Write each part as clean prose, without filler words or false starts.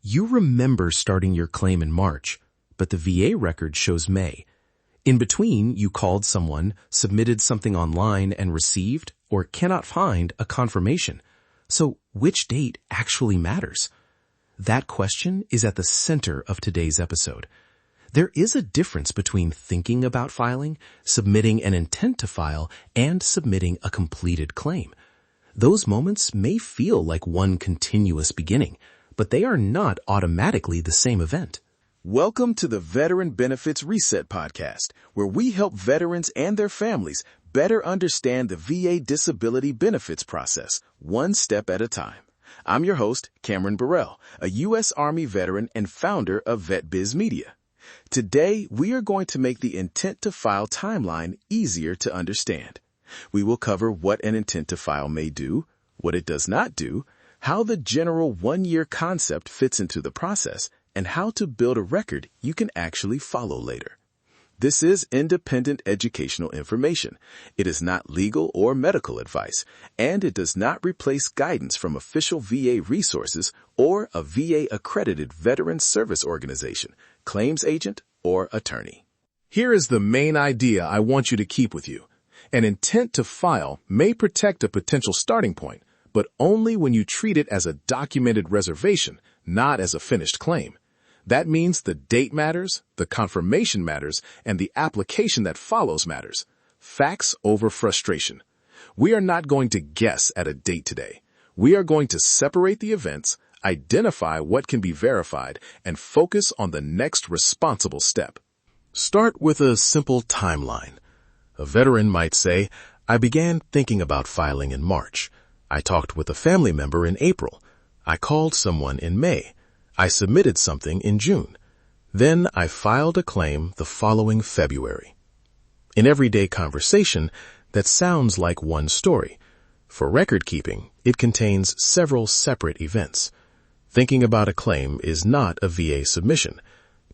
You remember starting your claim in March, but the VA record shows May. In between, you called someone, submitted something online, and received, or cannot find, a confirmation. So which date actually matters? That question is at the center of today's episode. There is a difference between thinking about filing, submitting an intent to file, and submitting a completed claim. Those moments may feel like one continuous beginning, but they are not automatically the same event. Welcome to the Veteran Benefits Reset Podcast, where we help veterans and their families better understand the VA disability benefits process, one step at a time. I'm your host, Cameron Burrell, a U.S. Army veteran and founder of VetBiz Media. Today, we are going to make the intent to file timeline easier to understand. We will cover what an intent to file may do, what it does not do, how the general one-year concept fits into the process, and how to build a record you can actually follow later. This is independent educational information. It is not legal or medical advice, and it does not replace guidance from official VA resources or a VA-accredited veteran service organization, claims agent, or attorney. Here is the main idea I want you to keep with you. An intent to file may protect a potential starting point, but only when you treat it as a documented reservation, not as a finished claim. That means the date matters, the confirmation matters, and the application that follows matters. Facts over frustration. We are not going to guess at a date today. We are going to separate the events, identify what can be verified, and focus on the next responsible step. Start with a simple timeline. A veteran might say, I began thinking about filing in March. I talked with a family member in April. I called someone in May. I submitted something in June. Then I filed a claim the following February. In everyday conversation, that sounds like one story. For record keeping, it contains several separate events. Thinking about a claim is not a VA submission.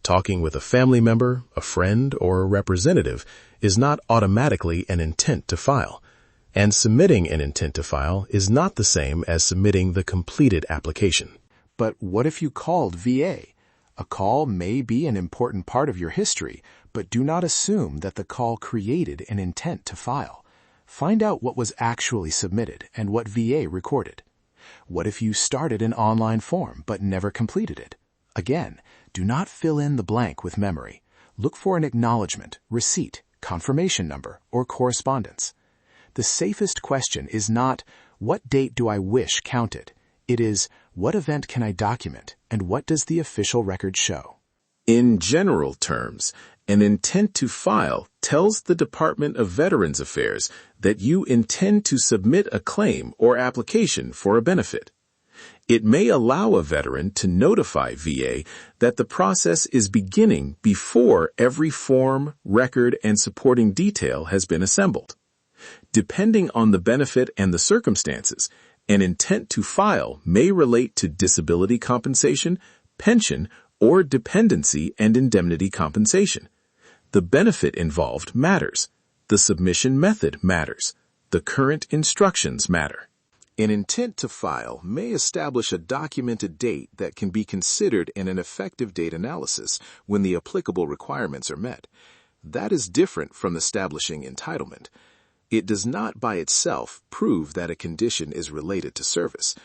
Talking with a family member, a friend, or a representative is not automatically an intent to file. And submitting an intent to file is not the same as submitting the completed application. But what if you called VA? A call may be an important part of your history, but do not assume that the call created an intent to file. Find out what was actually submitted and what VA recorded. What if you started an online form but never completed it? Again, do not fill in the blank with memory. Look for an acknowledgement, receipt, confirmation number, or correspondence. The safest question is not, what date do I wish counted? It is, what event can I document, and what does the official record show? In general terms, an intent to file tells the Department of Veterans Affairs that you intend to submit a claim or application for a benefit. It may allow a veteran to notify VA that the process is beginning before every form, record, and supporting detail has been assembled. Depending on the benefit and the circumstances, an intent to file may relate to disability compensation, pension, or dependency and indemnity compensation. The benefit involved matters. The submission method matters. The current instructions matter. An intent to file may establish a documented date that can be considered in an effective date analysis when the applicable requirements are met. That is different from establishing entitlement. It does not by itself prove that a condition is related to service.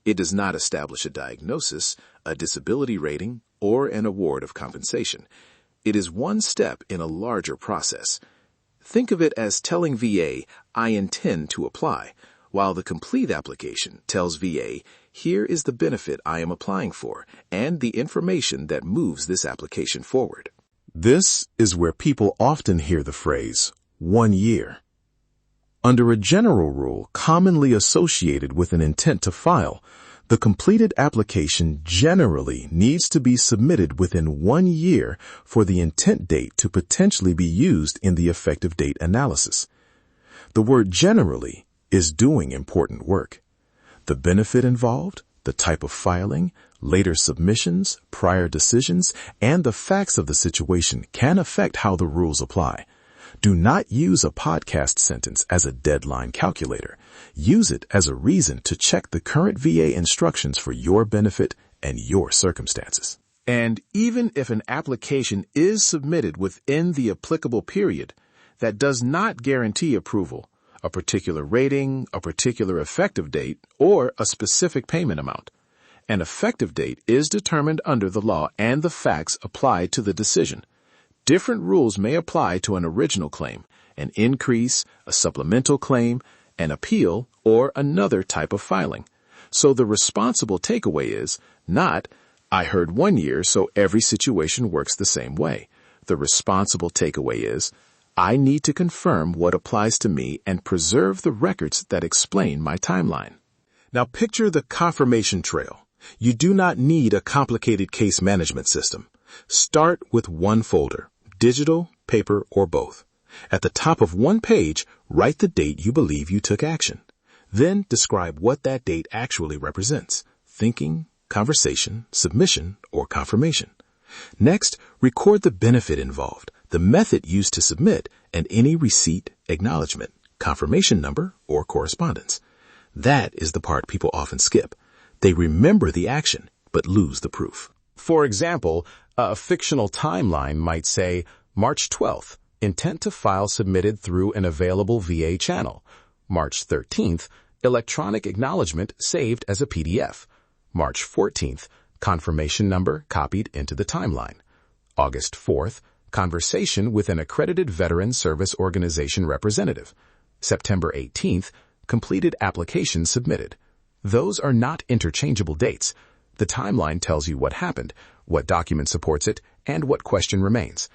It does not establish a diagnosis, a disability rating, or an award of compensation. It is one step in a larger process. Think of it as telling VA, I intend to apply, while the complete application tells VA, here is the benefit I am applying for, and the information that moves this application forward. This is where people often hear the phrase, 1 year. Under a general rule commonly associated with an intent to file, the completed application generally needs to be submitted within 1 year for the intent date to potentially be used in the effective date analysis. The word generally is doing important work. The benefit involved, the type of filing, later submissions, prior decisions, and the facts of the situation can affect how the rules apply. Do not use a podcast sentence as a deadline calculator. Use it as a reason to check the current VA instructions for your benefit and your circumstances. And even if an application is submitted within the applicable period, that does not guarantee approval, a particular rating, a particular effective date, or a specific payment amount. An effective date is determined under the law and the facts applied to the decision. Different rules may apply to an original claim, an increase, a supplemental claim, an appeal, or another type of filing. So the responsible takeaway is not, I heard 1 year, so every situation works the same way. The responsible takeaway is, I need to confirm what applies to me and preserve the records that explain my timeline. Now picture the confirmation trail. You do not need a complicated case management system. Start with one folder, digital, paper, or both. At the top of one page, write the date you believe you took action. Then describe what that date actually represents: thinking, conversation, submission, or confirmation. Next, record the benefit involved, the method used to submit, and any receipt, acknowledgement, confirmation number, or correspondence. That is the part people often skip. They remember the action, but lose the proof. For example, a fictional timeline might say, March 12th, intent to file submitted through an available VA channel. March 13th, electronic acknowledgement saved as a PDF. March 14th, confirmation number copied into the timeline. August 4th, conversation with an accredited Veteran Service Organization representative. September 18th, completed application submitted. Those are not interchangeable dates. The timeline tells you what happened, what document supports it, and what question remains.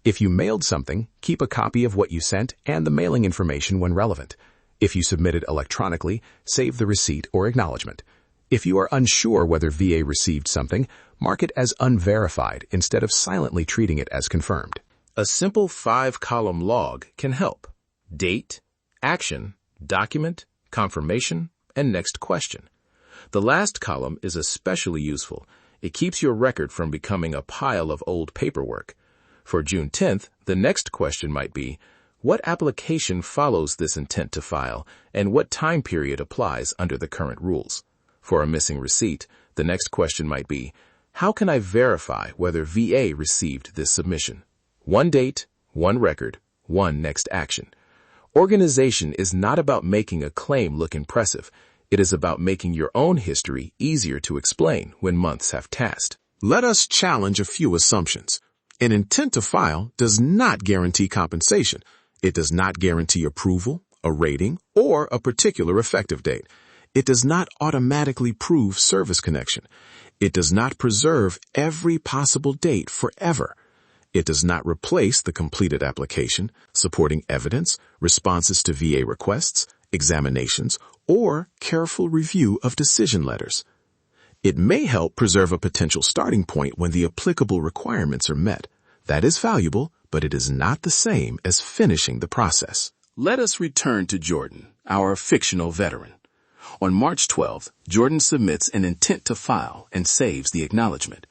If you mailed something, keep a copy of what you sent and the mailing information when relevant. If you submitted electronically, save the receipt or acknowledgement. If you are unsure whether VA received something, mark it as unverified instead of silently treating it as confirmed. A simple 5-column log can help. Date, action, document, confirmation, and next question. The last column is especially useful. It keeps your record from becoming a pile of old paperwork. For June 10th, the next question might be, what application follows this intent to file, and what time period applies under the current rules? For a missing receipt, the next question might be, how can I verify whether VA received this submission? One date, one record, one next action. Organization is not about making a claim look impressive. It is about making your own history easier to explain when months have passed. Let us challenge a few assumptions. An intent to file does not guarantee compensation. It does not guarantee approval, a rating, or a particular effective date. It does not automatically prove service connection. It does not preserve every possible date forever. It does not replace the completed application, supporting evidence, responses to VA requests, examinations, or careful review of decision letters. It may help preserve a potential starting point when the applicable requirements are met. That is valuable, but it is not the same as finishing the process. Let us return to Jordan, our fictional veteran. On March 12th, Jordan submits an intent to file and saves the acknowledgement.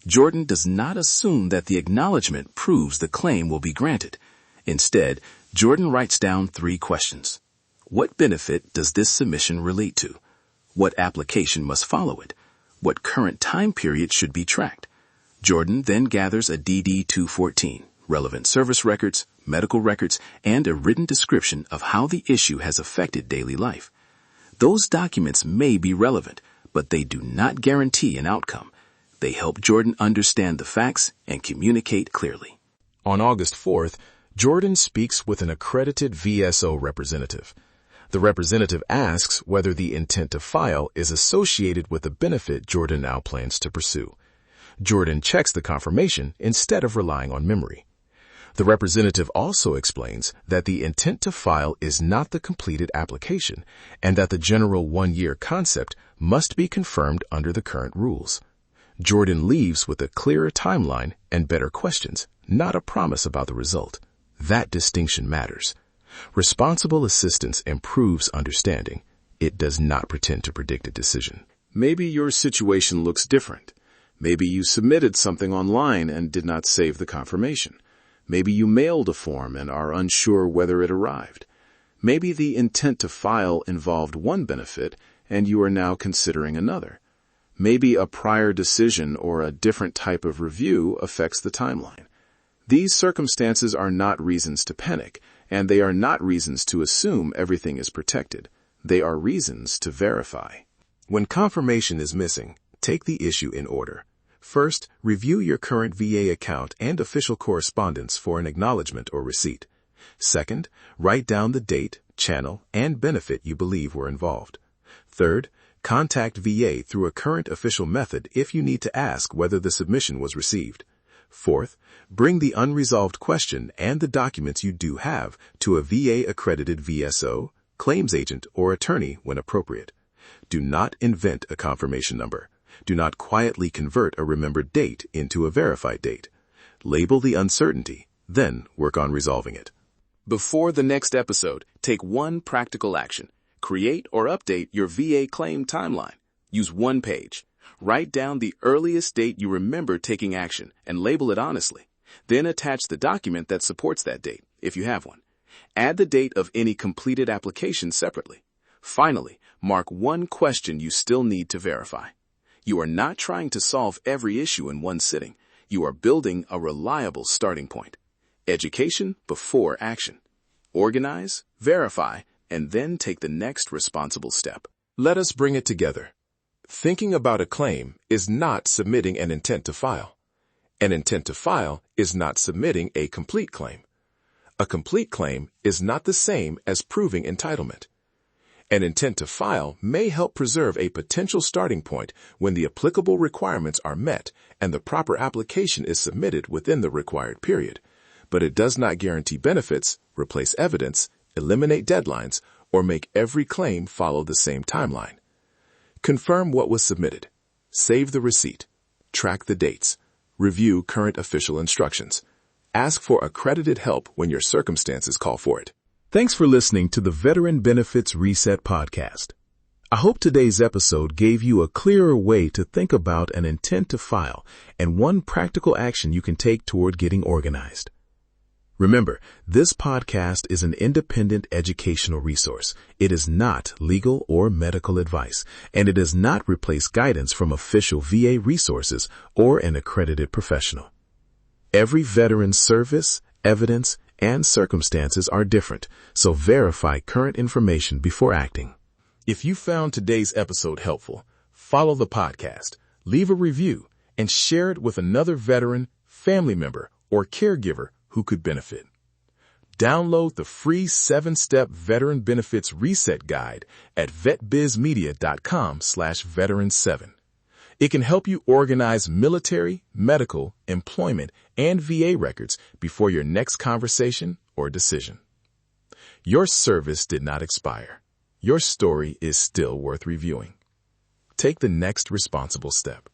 Jordan does not assume that the acknowledgement proves the claim will be granted. Instead, Jordan writes down 3 questions. What benefit does this submission relate to? What application must follow it? What current time period should be tracked? Jordan then gathers a DD-214, relevant service records, medical records, and a written description of how the issue has affected daily life. Those documents may be relevant, but they do not guarantee an outcome. They help Jordan understand the facts and communicate clearly. On August 4th, Jordan speaks with an accredited VSO representative. The representative asks whether the intent to file is associated with the benefit Jordan now plans to pursue. Jordan checks the confirmation instead of relying on memory. The representative also explains that the intent to file is not the completed application and that the general 1-year concept must be confirmed under the current rules. Jordan leaves with a clearer timeline and better questions, not a promise about the result. That distinction matters. Responsible assistance improves understanding. It does not pretend to predict a decision. Maybe your situation looks different. Maybe you submitted something online and did not save the confirmation. Maybe you mailed a form and are unsure whether it arrived. Maybe the intent to file involved one benefit and you are now considering another. Maybe a prior decision or a different type of review affects the timeline. These circumstances are not reasons to panic, and they are not reasons to assume everything is protected. They are reasons to verify. When confirmation is missing, take the issue in order. First, review your current VA account and official correspondence for an acknowledgement or receipt. Second, write down the date, channel, and benefit you believe were involved. Third, contact VA through a current official method if you need to ask whether the submission was received. Fourth, bring the unresolved question and the documents you do have to a VA-accredited VSO, claims agent, or attorney when appropriate. Do not invent a confirmation number. Do not quietly convert a remembered date into a verified date. Label the uncertainty, then work on resolving it. Before the next episode, take one practical action. Create or update your VA claim timeline. Use one page. Write down the earliest date you remember taking action and label it honestly. Then attach the document that supports that date, if you have one. Add the date of any completed application separately. Finally, mark one question you still need to verify. You are not trying to solve every issue in one sitting. You are building a reliable starting point. Education before action. Organize, verify, and then take the next responsible step. Let us bring it together. Thinking about a claim is not submitting an intent to file. An intent to file is not submitting a complete claim. A complete claim is not the same as proving entitlement. An intent to file may help preserve a potential starting point when the applicable requirements are met and the proper application is submitted within the required period, but it does not guarantee benefits, replace evidence, eliminate deadlines, or make every claim follow the same timeline. Confirm what was submitted. Save the receipt. Track the dates. Review current official instructions. Ask for accredited help when your circumstances call for it. Thanks for listening to the Veteran Benefits Reset podcast. I hope today's episode gave you a clearer way to think about an intent to file and one practical action you can take toward getting organized. Remember, this podcast is an independent educational resource. It is not legal or medical advice, and it does not replace guidance from official VA resources or an accredited professional. Every veteran's service, evidence, and circumstances are different, so verify current information before acting. If you found today's episode helpful, follow the podcast, leave a review, and share it with another veteran, family member, or caregiver who could benefit. Download the free 7-step Veteran Benefits Reset Guide at vetbizmedia.com/veteran7. It can help you organize military, medical, employment, and VA records before your next conversation or decision. Your service did not expire. Your story is still worth reviewing. Take the next responsible step.